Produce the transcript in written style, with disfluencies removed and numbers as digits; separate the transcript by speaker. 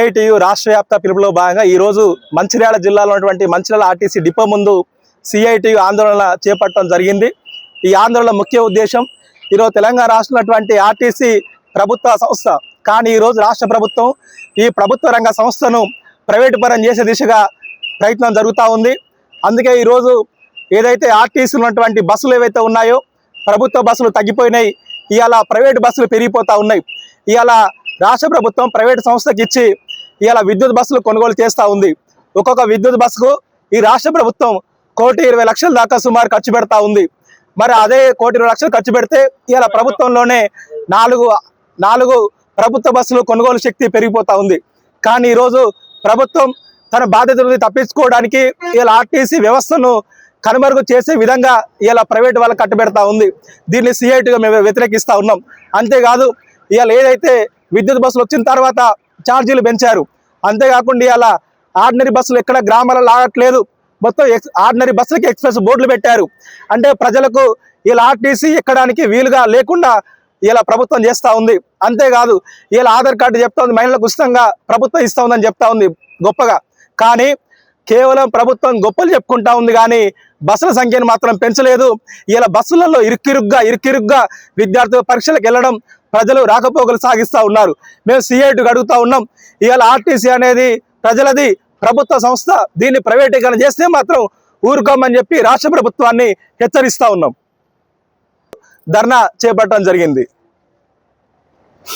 Speaker 1: CITU రాష్ట్ర వ్యాప్త పిలుపులో భాగంగా ఈరోజు మంచిర్యాల జిల్లాలో ఉన్నటువంటి మంచిర్యాల ఆర్టీసీ డిపో ముందు సిఐటియు ఆందోళన చేపట్టడం జరిగింది. ఈ ఆందోళన ముఖ్య ఉద్దేశం ఈరోజు తెలంగాణ రాష్ట్రంలో ఆర్టీసీ ప్రభుత్వ సంస్థ, కానీ ఈరోజు రాష్ట్ర ప్రభుత్వం ఈ ప్రభుత్వ రంగ సంస్థను ప్రైవేటు పరం చేసే దిశగా ప్రయత్నం జరుగుతూ ఉంది. అందుకే ఈరోజు ఏదైతే ఆర్టీసీ ఉన్నటువంటి బస్సులు ఏవైతే ఉన్నాయో ప్రభుత్వ బస్సులు తగ్గిపోయినాయి, ఇవాళ ప్రైవేటు బస్సులు పెరిగిపోతూ ఉన్నాయి. ఇవాళ రాష్ట్ర ప్రభుత్వం ప్రైవేటు సంస్థకి ఇచ్చి ఇవాళ విద్యుత్ బస్సులు కొనుగోలు చేస్తూ ఉంది. ఒక్కొక్క విద్యుత్ బస్సుకు ఈ రాష్ట్ర ప్రభుత్వం 1,20,00,000 దాకా సుమారు ఖర్చు పెడతా ఉంది. మరి అదే 1,20,00,000 ఖర్చు పెడితే ఇవాళ ప్రభుత్వంలోనే నాలుగు ప్రభుత్వ బస్సులు కొనుగోలు శక్తి పెరిగిపోతూ ఉంది. కానీ ఈరోజు ప్రభుత్వం తన బాధ్యతలను తప్పించుకోవడానికి ఇలా ఆర్టీసీ వ్యవస్థను కనుమరుగు చేసే విధంగా ఇలా ప్రైవేటు వాళ్ళకి కట్టుబెడతా ఉంది. దీన్ని సిఐటిగా మేము వ్యతిరేకిస్తూ ఉన్నాం. అంతేకాదు ఇవాళ ఏదైతే విద్యుత్ బస్సులు వచ్చిన తర్వాత ఛార్జీలు పెంచారు, అంతేకాకుండా ఇవాళ ఆర్డినరీ బస్సులు ఎక్కడ గ్రామాలలో ఆగట్లేదు, మొత్తం ఆర్డినరీ బస్సులకి ఎక్స్ప్రెస్ బోర్డులు పెట్టారు. అంటే ప్రజలకు ఇలా ఆర్టీసీ ఎక్కడానికి వీలుగా లేకుండా ఇలా ప్రభుత్వం చేస్తూ ఉంది. అంతేకాదు ఇలా ఆధార్ కార్డు చెప్తా ఉంది, మహిళలకు ఉచితంగా ప్రభుత్వం ఇస్తూ ఉందని చెప్తా ఉంది గొప్పగా. కానీ కేవలం ప్రభుత్వం గొప్పలు చెప్పుకుంటా ఉంది, కానీ బస్సుల సంఖ్యను మాత్రం పెంచలేదు. ఇలా బస్సులలో ఇరుక్కిరుగ్గా విద్యార్థులు పరీక్షలకు వెళ్ళడం, ప్రజలు రాకపోకలు సాగిస్తూ ఉన్నారు. మేము సిఐటికి అడుగుతూ ఉన్నాం, ఇవాళ ఆర్టీసీ అనేది ప్రజలది, ప్రభుత్వ సంస్థ, దీన్ని ప్రైవేటీకరణ చేస్తే మాత్రం ఊరుకోమని చెప్పి రాష్ట్ర ప్రభుత్వాన్ని హెచ్చరిస్తూ ఉన్నాం. ధర్నా చేపట్టడం జరిగింది.